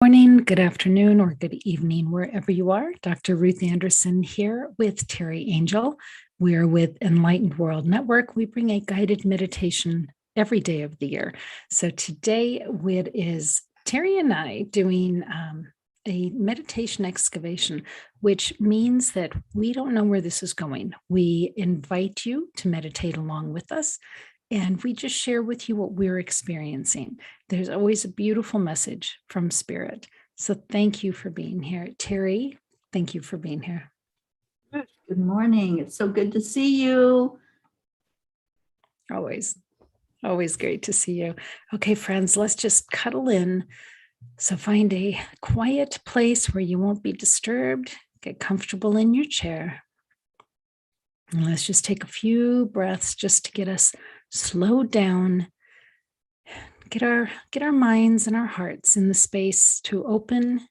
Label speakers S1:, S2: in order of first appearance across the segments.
S1: Morning, good afternoon, or good evening, wherever you are. Dr. Ruth Anderson here with Teri Angel. We are with Enlightened World Network. We bring a guided meditation every day of the year. So today it is Teri and I doing a meditation excavation, which means that we don't know where this is going. We invite you to meditate along with us. And we just share with you what we're experiencing. There's always a beautiful message from Spirit. So thank you for being here. Teri, thank you for being here.
S2: Good morning. It's so good to see you.
S1: Always great to see you. Okay, friends, let's just cuddle in. So find a quiet place where you won't be disturbed. Get comfortable in your chair. And let's just take a few breaths just to get us slowed down. Get our minds and our hearts in the space to open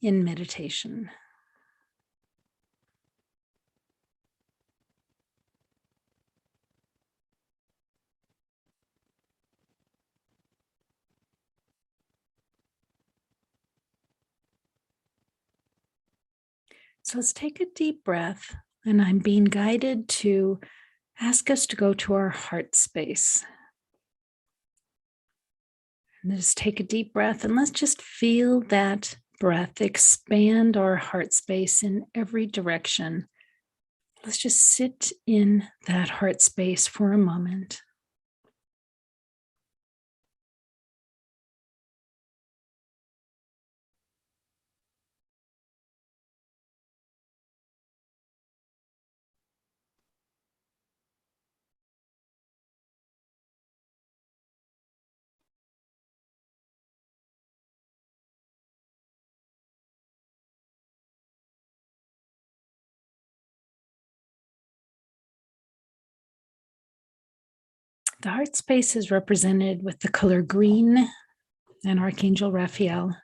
S1: in meditation. So let's take a deep breath, and I'm being guided to ask us to go to our heart space. And just take a deep breath, and let's just feel that breath expand our heart space in every direction. Let's just sit in that heart space for a moment. The heart space is represented with the color green and Archangel Raphael.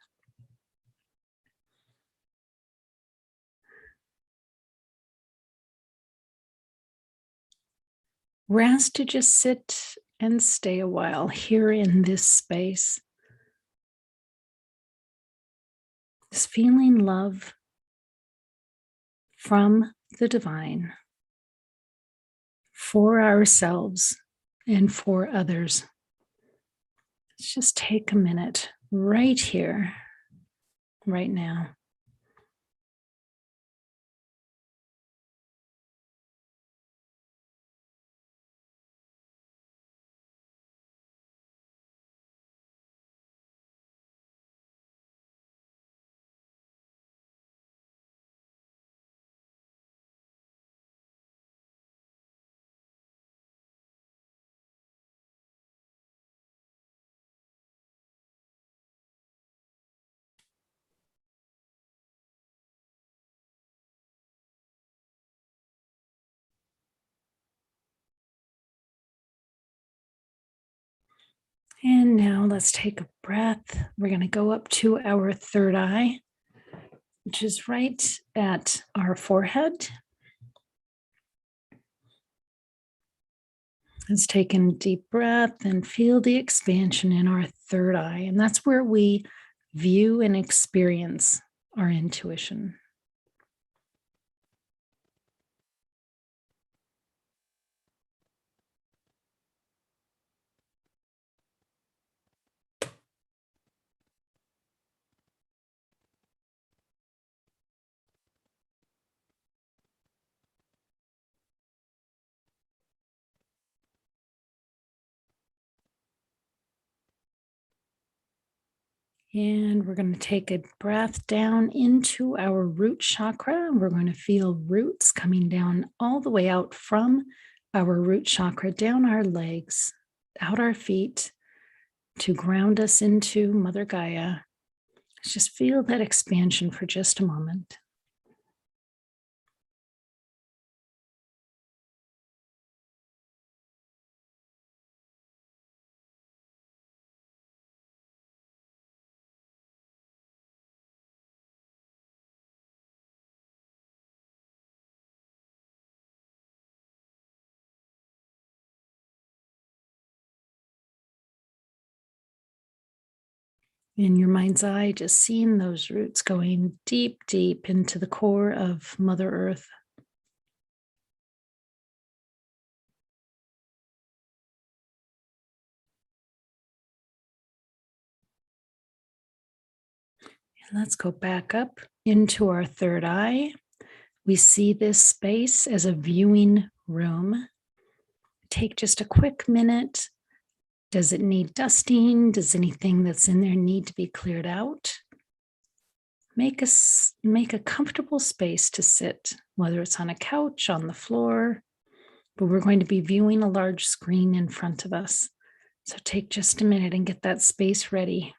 S1: We're asked to just sit and stay a while here in this space. Just feeling love from the divine for ourselves and for others. Let's just take a minute right here, right now. And now let's take a breath. We're going to go up to our third eye, which is right at our forehead. Let's take a deep breath and feel the expansion in our third eye. And that's where we view and experience our intuition. And we're going to take a breath down into our root chakra. We're going to feel roots coming down all the way out from our root chakra, down our legs, out our feet, to ground us into Mother Gaia. Let's just feel that expansion for just a moment. In your mind's eye, just seeing those roots going deep, deep into the core of Mother Earth. And let's go back up into our third eye. We see this space as a viewing room. Take just a quick minute. Does it need dusting? Does anything that's in there need to be cleared out? Make a comfortable space to sit, whether it's on a couch, on the floor, but we're going to be viewing a large screen in front of us. So take just a minute and get that space ready.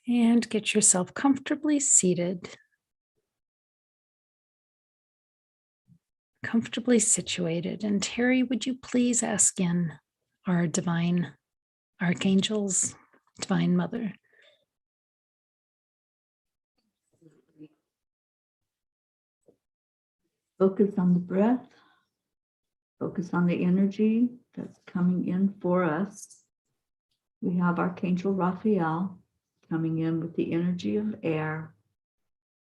S1: And get yourself comfortably seated, comfortably situated. And Teri, would you please ask in our divine archangels, Divine Mother?
S2: Focus on the breath. Focus on the energy that's coming in for us. We have Archangel Raphael coming in with the energy of air.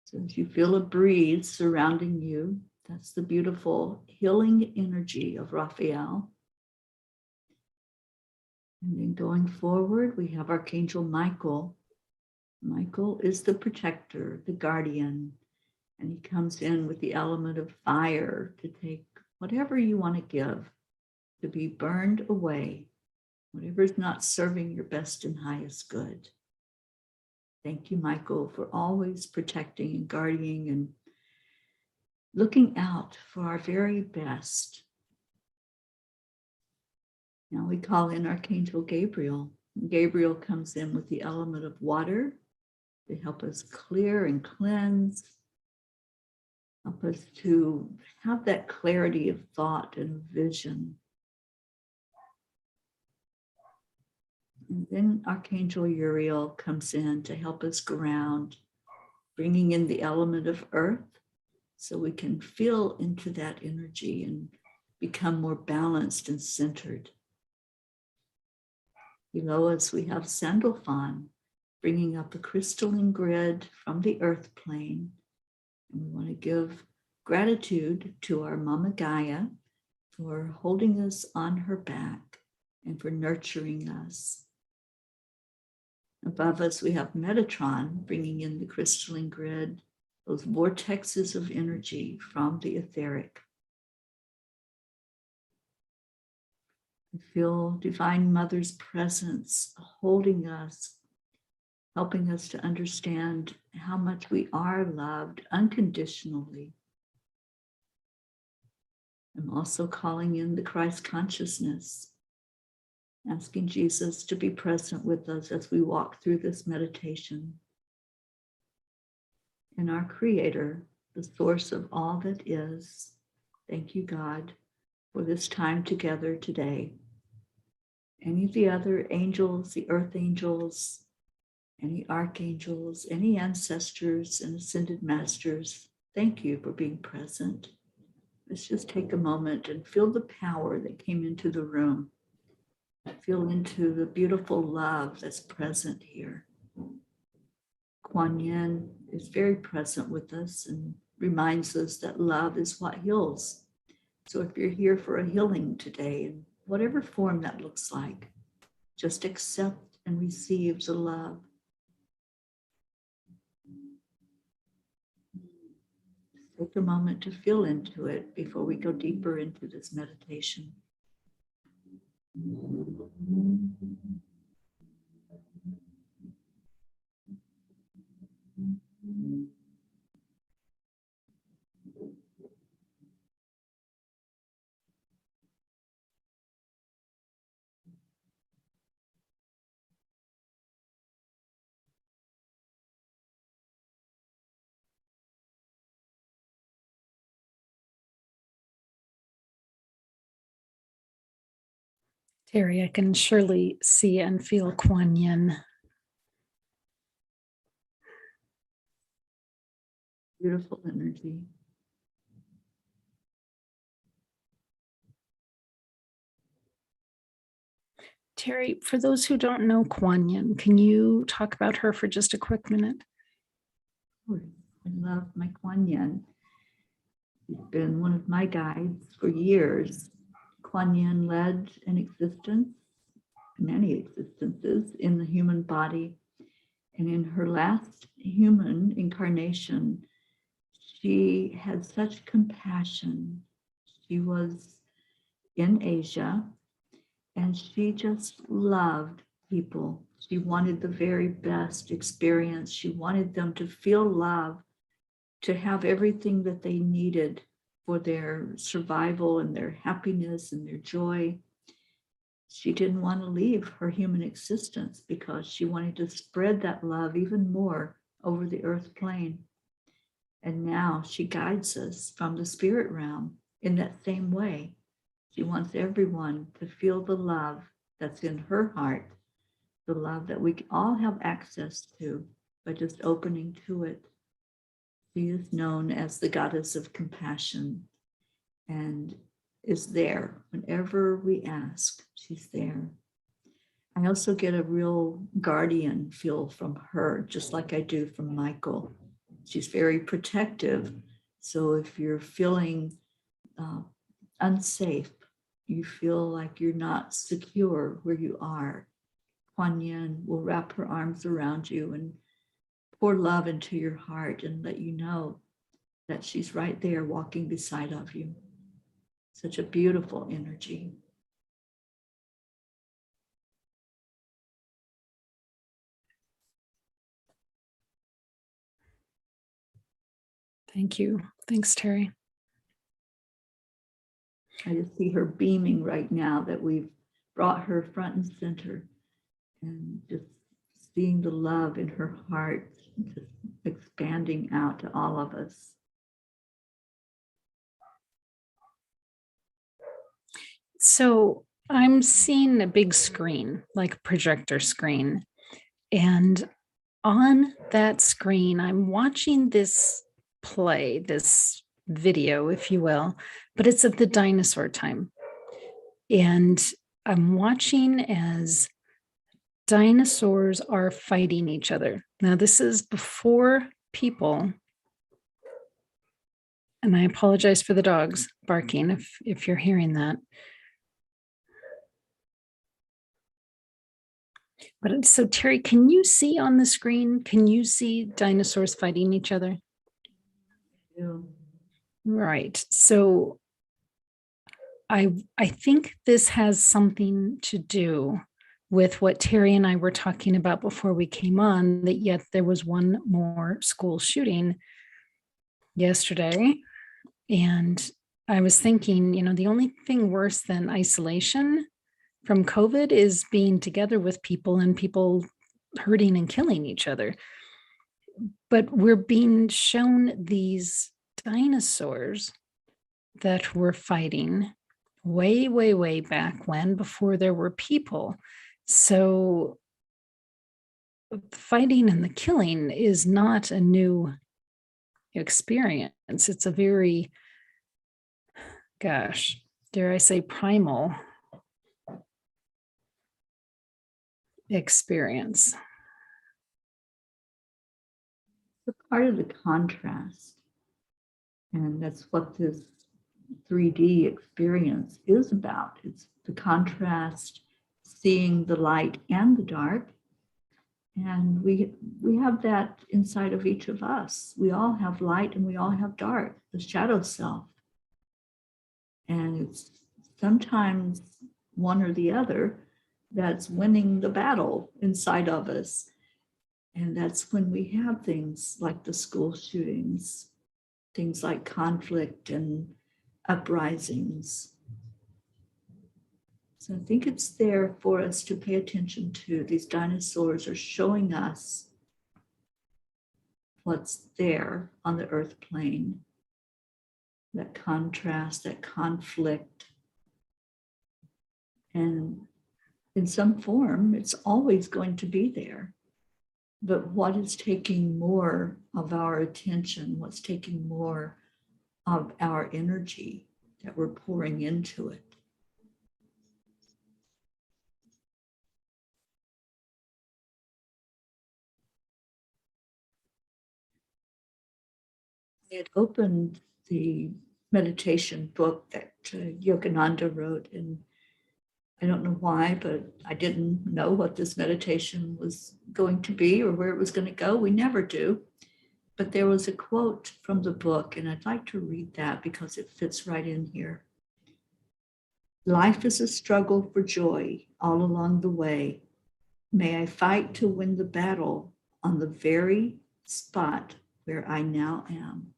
S2: So as you feel a breeze surrounding you, that's the beautiful healing energy of Raphael. And then going forward, we have Archangel Michael. Michael is the protector, the guardian, and he comes in with the element of fire to take whatever you want to give, to be burned away, whatever is not serving your best and highest good. Thank you, Michael, for always protecting and guarding and looking out for our very best. Now we call in Archangel Gabriel. Gabriel comes in with the element of water to help us clear and cleanse, help us to have that clarity of thought and vision. And then Archangel Uriel comes in to help us ground, bringing in the element of earth so we can feel into that energy and become more balanced and centered. Below us, we have Sandalphon, bringing up a crystalline grid from the earth plane. And we want to give gratitude to our Mama Gaia for holding us on her back and for nurturing us. Above us, we have Metatron, bringing in the crystalline grid, those vortexes of energy from the etheric. I feel Divine Mother's presence holding us, helping us to understand how much we are loved unconditionally. I'm also calling in the Christ consciousness, asking Jesus to be present with us as we walk through this meditation. And our Creator, the source of all that is, thank you, God, for this time together today. Any of the other angels, the earth angels, any archangels, any ancestors and ascended masters, thank you for being present. Let's just take a moment and feel the power that came into the room. Feel into the beautiful love that's present here. Kuan Yin is very present with us and reminds us that love is what heals. So if you're here for a healing today, in whatever form that looks like, just accept and receive the love. Take a moment to feel into it before we go deeper into this meditation.
S1: Teri, I can surely see and feel Kuan Yin.
S2: Beautiful energy.
S1: Teri, for those who don't know Kuan Yin, can you talk about her for just a quick minute?
S2: I love my Kuan Yin. She's been one of my guides for years. Kuan Yin led an existence, many existences in the human body. And in her last human incarnation, she had such compassion. She was in Asia and she just loved people. She wanted the very best experience. She wanted them to feel love, to have everything that they needed for their survival and their happiness and their joy. She didn't want to leave her human existence because she wanted to spread that love even more over the earth plane. And now she guides us from the spirit realm in that same way. She wants everyone to feel the love that's in her heart, the love that we all have access to by just opening to it. She is known as the goddess of compassion and is there whenever we ask. She's there. I also get a real guardian feel from her, just like I do from Michael. She's very protective. So if you're feeling unsafe, you feel like you're not secure where you are, Kuan Yin will wrap her arms around you and pour love into your heart and let you know that she's right there walking beside of you. Such a beautiful energy.
S1: Thank you. Thanks, Teri.
S2: I just see her beaming right now that we've brought her front and center, and just seeing the love in her heart just expanding out to all of us.
S1: So I'm seeing a big screen, like a projector screen. And on that screen, I'm watching this play, this video, if you will, but it's of the dinosaur time. And I'm watching as dinosaurs are fighting each other. Now, this is before people, and I apologize for the dogs barking if you're hearing that. But so, Teri, can you see on the screen? Can you see dinosaurs fighting each other?
S2: Yeah.
S1: Right. So I think this has something to do with what Teri and I were talking about before we came on, that yet there was one more school shooting yesterday. And I was thinking, the only thing worse than isolation from COVID is being together with people and people hurting and killing each other. But we're being shown these dinosaurs that were fighting way, way, way back when, before there were people. So the fighting and the killing is not a new experience. It's a very, gosh, dare I say, primal experience.
S2: It's a part of the contrast. And that's what this 3D experience is about. It's the contrast, seeing the light and the dark. And we have that inside of each of us. We all have light and we all have dark, the shadow self. And it's sometimes one or the other that's winning the battle inside of us. And that's when we have things like the school shootings, things like conflict and uprisings. So I think it's there for us to pay attention to. These dinosaurs are showing us what's there on the earth plane, that contrast, that conflict. And in some form, it's always going to be there. But what is taking more of our attention? What's taking more of our energy that we're pouring into it? I had opened the meditation book that Yogananda wrote, and I don't know why, but I didn't know what this meditation was going to be or where it was going to go. We never do. But there was a quote from the book, and I'd like to read that because it fits right in here. Life is a struggle for joy all along the way. May I fight to win the battle on the very spot where I now am.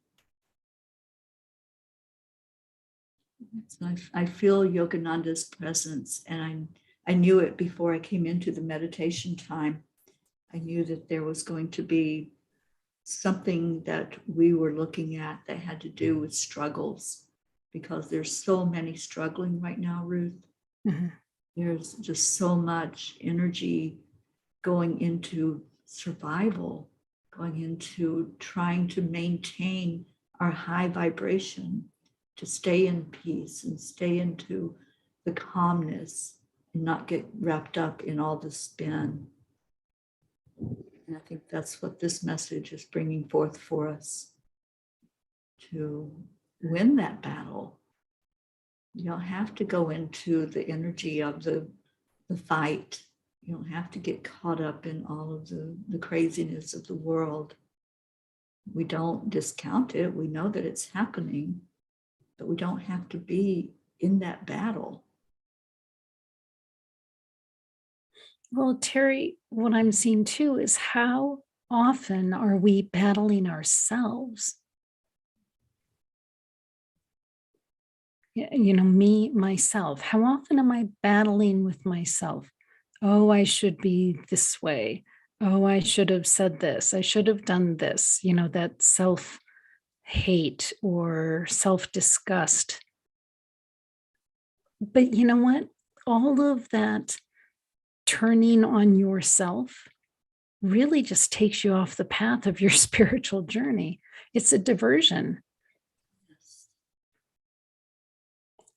S2: So I feel Yogananda's presence, and I knew it before I came into the meditation time. I knew that there was going to be something that we were looking at that had to do with struggles, because there's so many struggling right now, Ruth.
S1: Mm-hmm.
S2: There's just so much energy going into survival, going into trying to maintain our high vibration, to stay in peace and stay into the calmness and not get wrapped up in all the spin. And I think that's what this message is bringing forth for us. To win that battle, you don't have to go into the energy of the fight. You don't have to get caught up in all of the craziness of the world. We don't discount it. We know that it's happening, but we don't have to be in that battle.
S1: Well, Teri, what I'm seeing too is how often are we battling ourselves? You know, me, myself. How often am I battling with myself? Oh, I should be this way. Oh, I should have said this. I should have done this. You know, that self hate or self disgust. But you know what? All of that turning on yourself really just takes you off the path of your spiritual journey. It's a diversion.
S2: Yes.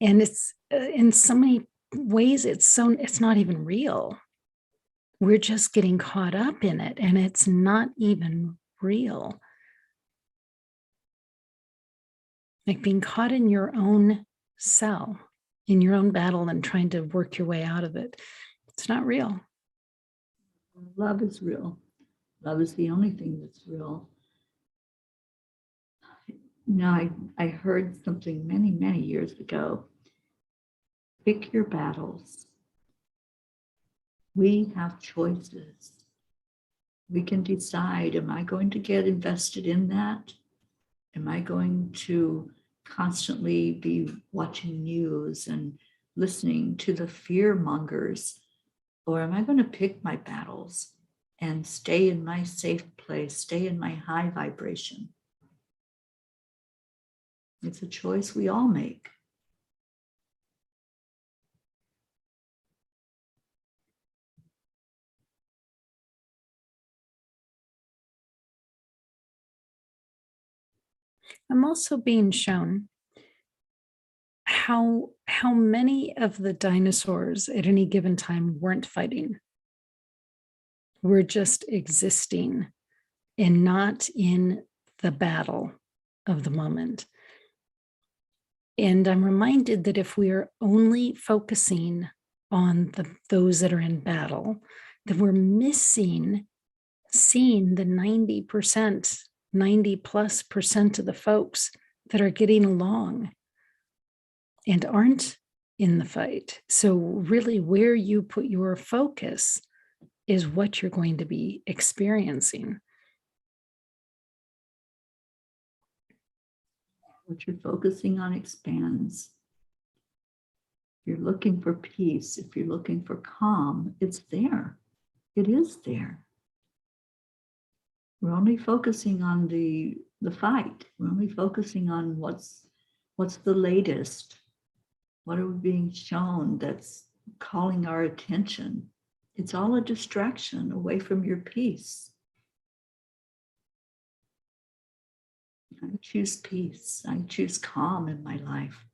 S1: And it's in so many ways, it's not even real. We're just getting caught up in it, and it's not even real. Like being caught in your own cell, in your own battle, and trying to work your way out of it. It's not real.
S2: Love is real. Love is the only thing that's real. Now, I heard something many, many years ago. Pick your battles. We have choices. We can decide, am I going to get invested in that? Am I going to constantly be watching news and listening to the fear mongers? Or am I going to pick my battles and stay in my safe place, stay in my high vibration? It's a choice we all make.
S1: I'm also being shown how many of the dinosaurs at any given time weren't fighting. We're just existing and not in the battle of the moment. And I'm reminded that if we are only focusing on those that are in battle, that we're missing seeing the 90%, 90+% of the folks that are getting along and aren't in the fight. So really where you put your focus is what you're going to be experiencing.
S2: What you're focusing on expands. If you're looking for peace, if you're looking for calm, it's there. It is there. We're only focusing on the fight. We're only focusing on what's the latest. What are we being shown that's calling our attention. It's all a distraction away from your peace. I choose peace. I choose calm in my life.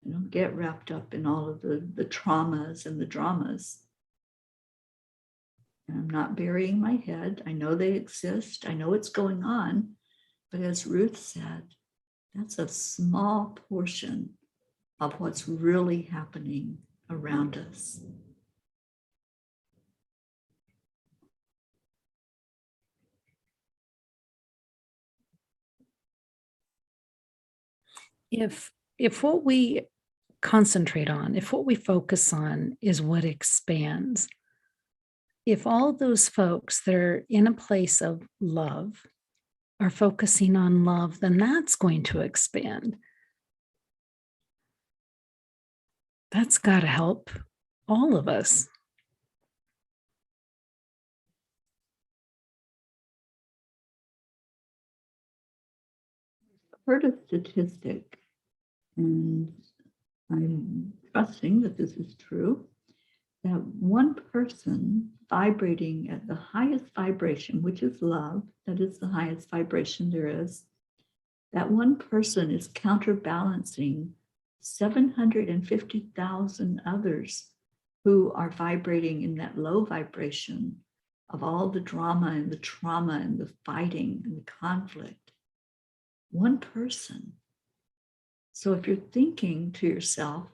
S2: I don't get wrapped up in all of the traumas and the dramas. And I'm not burying my head. I know they exist. I know what's going on. But as Ruth said, that's a small portion of what's really happening around us.
S1: If what we concentrate on, if what we focus on is what expands, if all those folks that are in a place of love are focusing on love, then that's going to expand. That's got to help all of us.
S2: I've heard a statistic, and I'm trusting that this is true, that one person vibrating at the highest vibration, which is love, that is the highest vibration there is, that one person is counterbalancing 750,000 others who are vibrating in that low vibration of all the drama and the trauma and the fighting and the conflict. One person. So if you're thinking to yourself,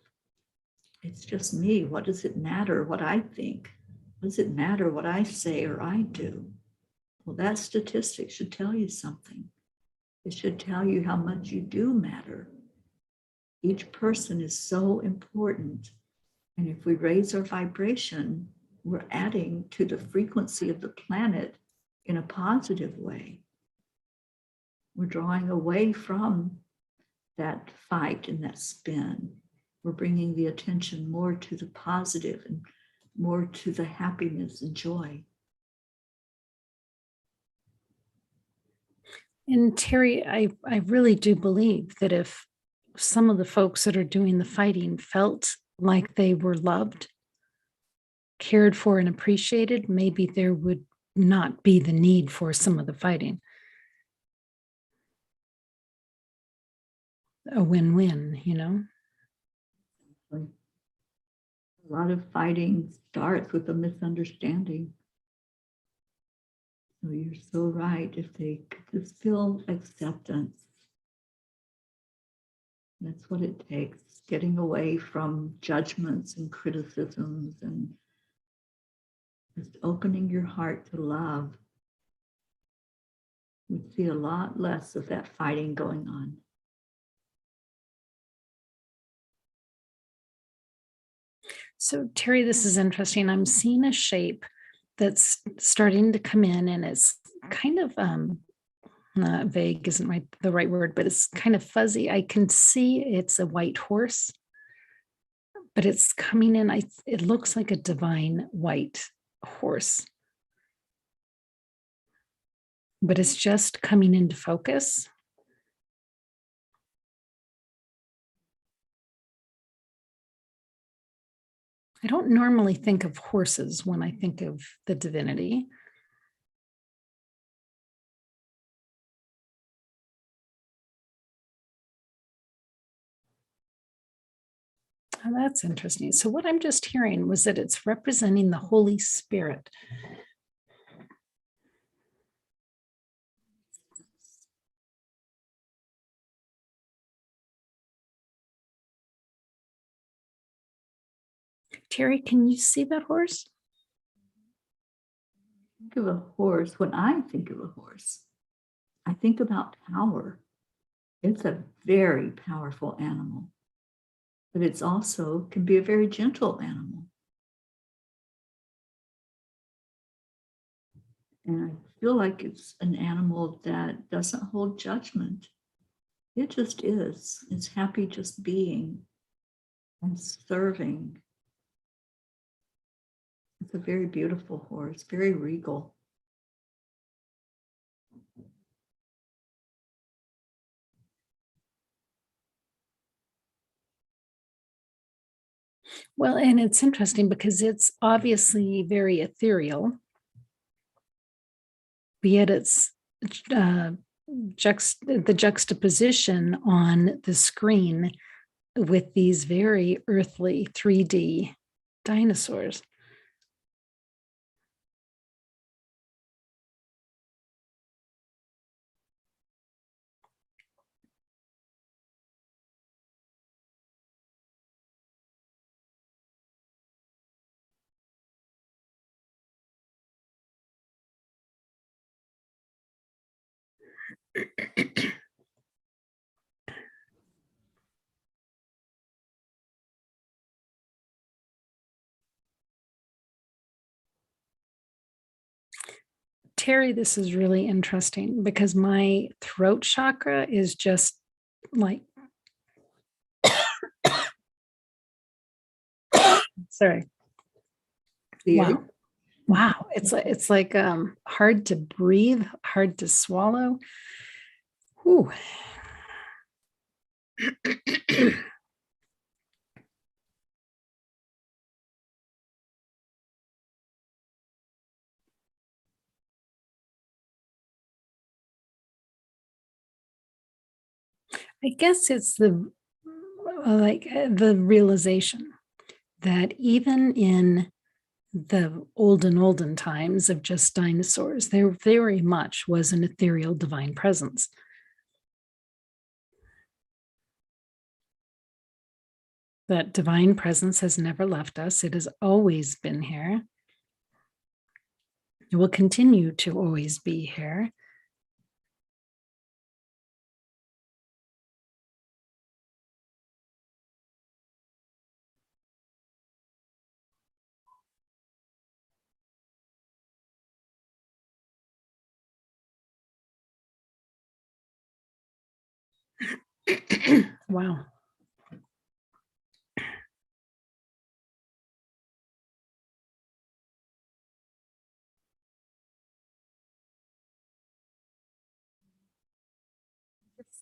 S2: it's just me, what does it matter what I think? What does it matter what I say or I do? Well, that statistic should tell you something. It should tell you how much you do matter. Each person is so important. And if we raise our vibration, we're adding to the frequency of the planet in a positive way. We're drawing away from that fight and that spin. We're bringing the attention more to the positive and more to the happiness and joy.
S1: And Teri, I really do believe that if some of the folks that are doing the fighting felt like they were loved, cared for, and appreciated, maybe there would not be the need for some of the fighting. A win-win, you know?
S2: A lot of fighting starts with a misunderstanding. So you're so right. If they could just feel acceptance, that's what it takes. Getting away from judgments and criticisms and just opening your heart to love. We see a lot less of that fighting going on.
S1: So, Teri, this is interesting. I'm seeing a shape that's starting to come in, and it's kind of not vague isn't the right word, but it's kind of fuzzy. I can see it's a white horse, but it's coming in. It looks like a divine white horse, but it's just coming into focus. I don't normally think of horses when I think of the divinity. Oh, that's interesting. So what I'm just hearing was that it's representing the Holy Spirit. Teri, can you see that horse?
S2: Think of a horse. When I think of a horse, I think about power. It's a very powerful animal, but it's also can be a very gentle animal. And I feel like it's an animal that doesn't hold judgment. It just is. It's happy just being and serving. It's a very beautiful horse, very regal.
S1: Well, and it's interesting because it's obviously very ethereal, yet it's the juxtaposition on the screen with these very earthly 3D dinosaurs. Teri, this is really interesting because my throat chakra is just like, sorry. Wow. Wow. It's like hard to breathe, hard to swallow. Whew. I guess it's the the realization that even in the olden times of just dinosaurs, there very much was an ethereal divine presence. That divine presence has never left us. It has always been here. It will continue to always be here. Wow.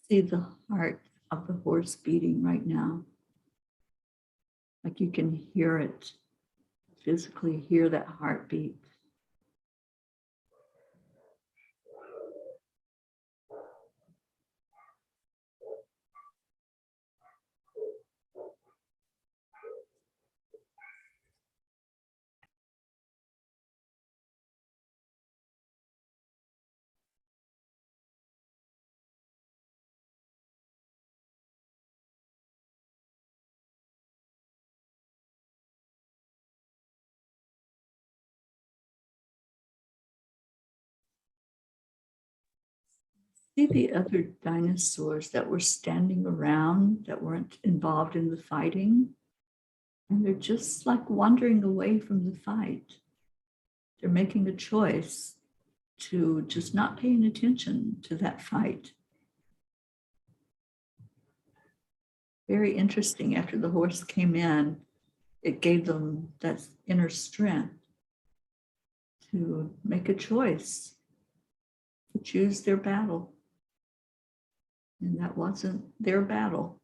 S2: See the heart of the horse beating right now. Like you can hear it, physically hear that heartbeat. See the other dinosaurs that were standing around that weren't involved in the fighting, and they're just like wandering away from the fight. They're making a choice to just not paying attention to that fight. Very interesting. After the horse came in, it gave them that inner strength to make a choice, to choose their battle. And that wasn't their battle.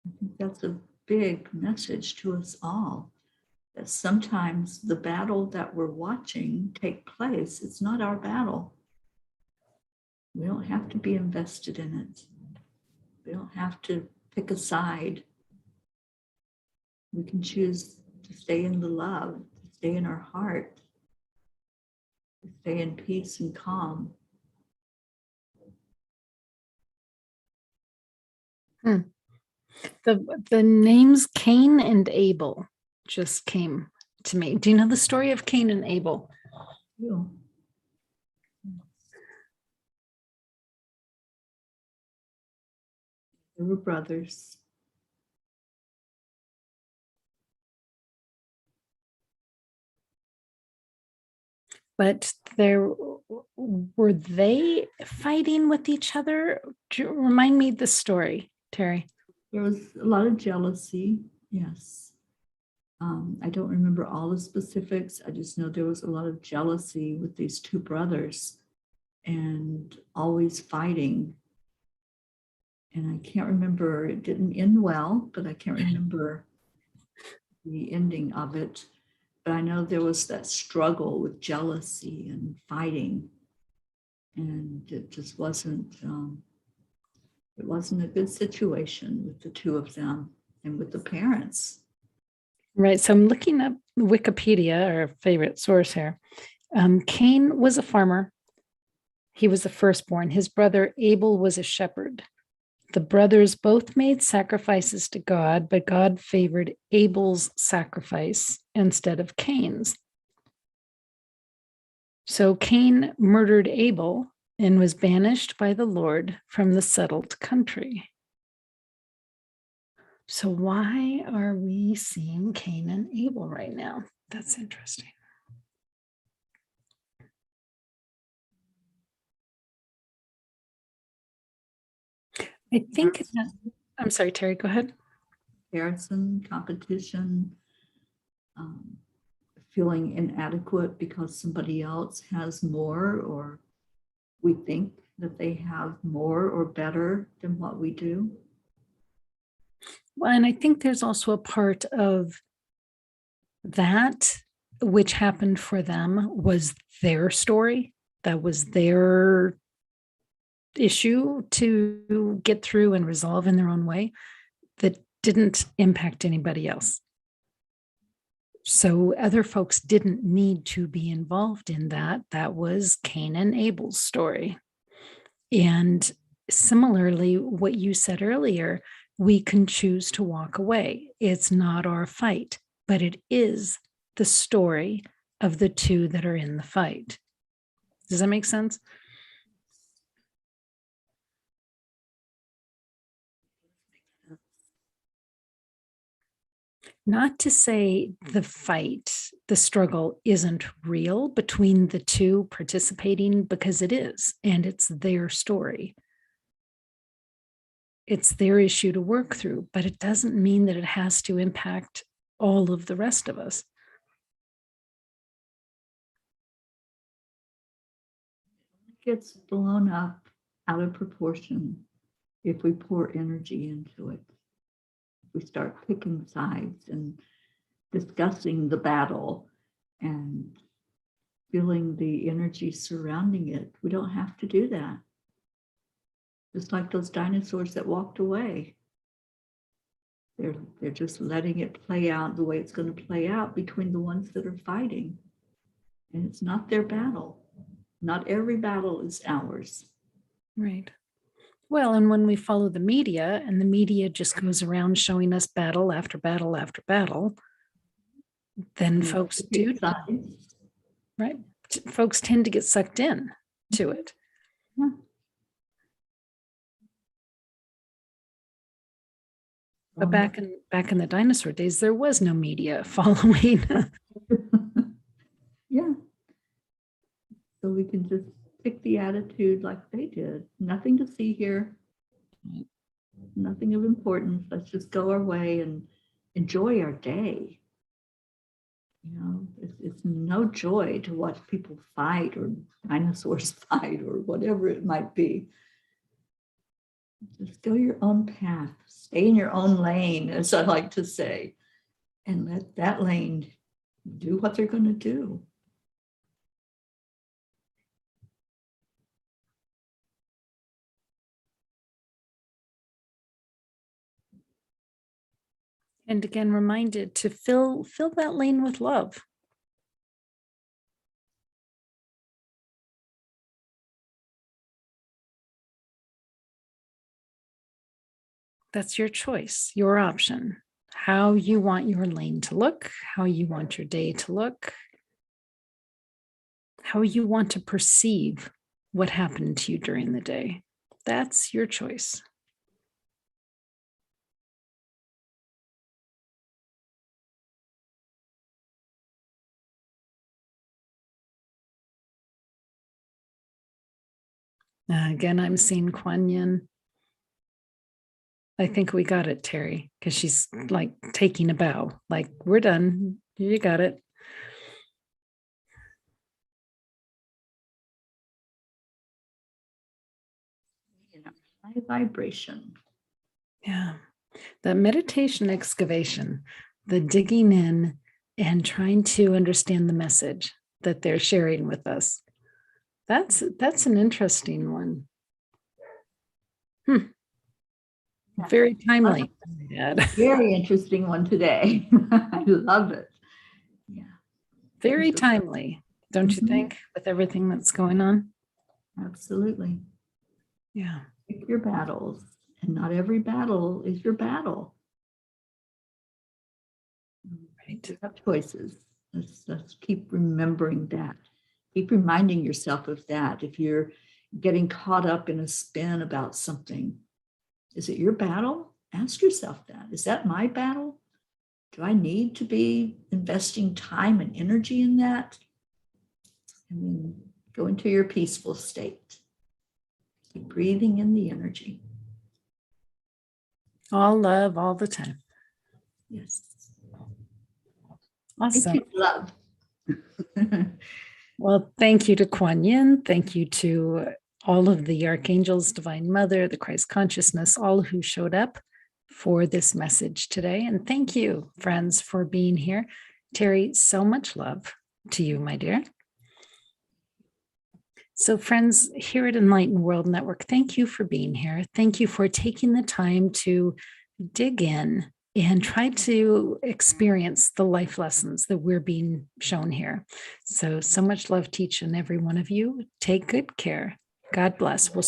S2: I think that's a big message to us all, that sometimes the battle that we're watching take place, it's not our battle. We don't have to be invested in it. We don't have to pick a side. We can choose to stay in the love, to stay in our heart, to stay in peace and calm.
S1: The names Cain and Abel just came to me. Do you know the story of Cain and Abel?
S2: Yeah. They were brothers.
S1: But were they fighting with each other? Remind me the story, Teri.
S2: There was a lot of jealousy, yes. I don't remember all the specifics. I just know there was a lot of jealousy with these two brothers and always fighting. And I can't remember, it didn't end well, but I can't remember the ending of it. But I know there was that struggle with jealousy and fighting, and it just wasn't. It wasn't a good situation with the two of them and with the parents.
S1: Right. So I'm looking up Wikipedia, our favorite source here. Cain was a farmer. He was the firstborn. His brother Abel was a shepherd. The brothers both made sacrifices to God, but God favored Abel's sacrifice instead of Cain's. So Cain murdered Abel and was banished by the Lord from the settled country. So why are we seeing Cain and Abel right now? That's interesting. I think, I'm sorry, Teri, go ahead.
S2: Comparison, competition, feeling inadequate because somebody else has more, or we think that they have more or better than what we do.
S1: Well, and I think there's also a part of that which happened for them was their story. That was their issue to get through and resolve in their own way that didn't impact anybody else. So other folks didn't need to be involved in that. That was Cain and Abel's story. And similarly, what you said earlier, we can choose to walk away. It's not our fight, but it is the story of the two that are in the fight. Does that make sense? Not to say the fight, the struggle isn't real between the two participating, because it is, and it's their story. It's their issue to work through, but it doesn't mean that it has to impact all of the rest of us.
S2: It gets blown up out of proportion if we pour energy into it. If we start picking sides and discussing the battle and feeling the energy surrounding it. We don't have to do that. Just like those dinosaurs that walked away. They're just letting it play out the way it's going to play out between the ones that are fighting. And it's not their battle. Not every battle is ours.
S1: Right. Well, and when we follow the media, and the media just goes around showing us battle after battle after battle, then folks do, right? Folks tend to get sucked in to it.
S2: Yeah.
S1: But back in the dinosaur days, there was no media following.
S2: Yeah. So we can just pick the attitude like they did. Nothing to see here. Nothing of importance. Let's just go our way and enjoy our day. You know, it's no joy to watch people fight or dinosaurs fight or whatever it might be. Just go your own path, stay in your own lane, as I like to say, and let that lane do what they're going to do.
S1: And again, reminded to fill that lane with love. That's your choice, your option, how you want your lane to look, how you want your day to look, how you want to perceive what happened to you during the day. That's your choice. Again, I'm seeing Kuan Yin. I think we got it, Teri, because she's like taking a bow, like, we're done. You got it.
S2: You know, high vibration.
S1: Yeah. The meditation excavation. the digging in and trying to understand the message that they're sharing with us. That's an interesting one. Very timely.
S2: Very interesting one today. I love it. Yeah.
S1: Very timely, don't you think, with everything that's going on?
S2: Absolutely.
S1: Yeah.
S2: Pick your battles, and not every battle is your battle.
S1: Right.
S2: You have choices. Let's keep remembering that. Keep reminding yourself of that. If you're getting caught up in a spin about something, is it your battle? Ask yourself that. Is that my battle? Do I need to be investing time and energy in that? And then go into your peaceful state. Keep breathing in the energy.
S1: All love all the time.
S2: Yes.
S1: Awesome.
S2: Thank you, love.
S1: Well, thank you to Kuan Yin. Thank you to all of the archangels, Divine Mother, the Christ consciousness, all who showed up for this message today. And thank you, friends, for being here. Teri, so much love to you, my dear. So, friends, here at Enlightened World Network, thank you for being here. Thank you for taking the time to dig in and try to experience the life lessons that we're being shown here. So much love to each and every one of you. Take good care. God bless. We'll